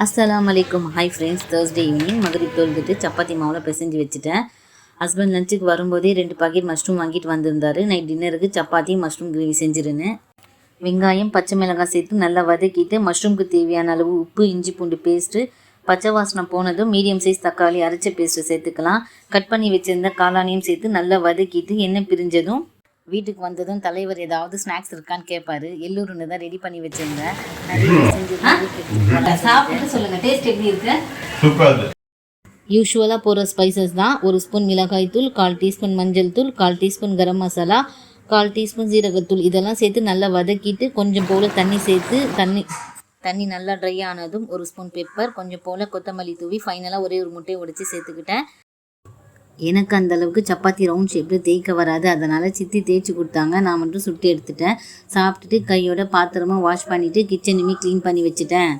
அஸ்ஸலாமு அலைக்கும். Hi friends, Thursday evening Maghrib தொழுதுட்டு சப்பாத்தி மாவில் பிசைஞ்சு வச்சுட்டேன். ஹஸ்பண்ட் லஞ்சுக்கு வரும்போதே 2 பாக்கெட் மஷ்ரூம் வாங்கிட்டு வந்திருந்தாரு. நைட் டின்னருக்கு சப்பாத்தி மஷ்ரூம் கிரேவி செஞ்சிருந்தேன். வெங்காயம் பச்சை மிளகாய் சேர்த்து நல்லா வதக்கிட்டு மஷ்ரூமுக்கு தேவையான அளவு உப்பு, இஞ்சி பூண்டு பேஸ்ட்டு, பச்சை வாசனை போனதும் மீடியம் சைஸ் தக்காளி அரைச்ச பேஸ்ட்டு சேர்த்துக்கலாம். கட் பண்ணி வச்சுருந்த காளானையும் சேர்த்து நல்லா வதக்கிட்டு எண்ணெய் பிரிஞ்சதும் வீட்டுக்கு வந்ததும் தலைவர் ஏதாவது ஸ்நாக்ஸ் இருக்கான்னு கேட்பாரு. எள்ளூருன்னு தான் ரெடி பண்ணி வச்சுருந்தேன். சாப்பிட்டு சொல்லுங்கள், டேஸ்ட் எப்படி இருக்கு? யூஸ்வலாக போகிற ஸ்பைசஸ் தான். 1 ஸ்பூன் மிளகாய் தூள், 1/4 டீஸ்பூன் மஞ்சள் தூள், 1/4 டீஸ்பூன் கரம் மசாலா, 1/4 டீஸ்பூன் ஜீரகத்தூள் இதெல்லாம் சேர்த்து நல்லா வதக்கிட்டு கொஞ்சம் போல் தண்ணி சேர்த்து தண்ணி நல்லா ட்ரை ஆனதும் 1 ஸ்பூன் பெப்பர், கொஞ்சம் போல் கொத்தமல்லி தூவி ஃபைனலாக ஒரே ஒரு முட்டையை உடைச்சி சேர்த்துக்கிட்டேன். எனக்கு அந்தளவுக்கு சப்பாத்தி ரவுண்ட் ஷேப்பில் தேய்க்க வராது, அதனால் சித்தி தேய்ச்சி கொடுத்தாங்க. நான் மட்டும் சுட்டு எடுத்துட்டேன். சாப்பிட்டுட்டு கையோட பாத்திரமாக வாஷ் பண்ணிவிட்டு கிச்சனையுமே க்ளீன் பண்ணி வச்சுட்டேன்.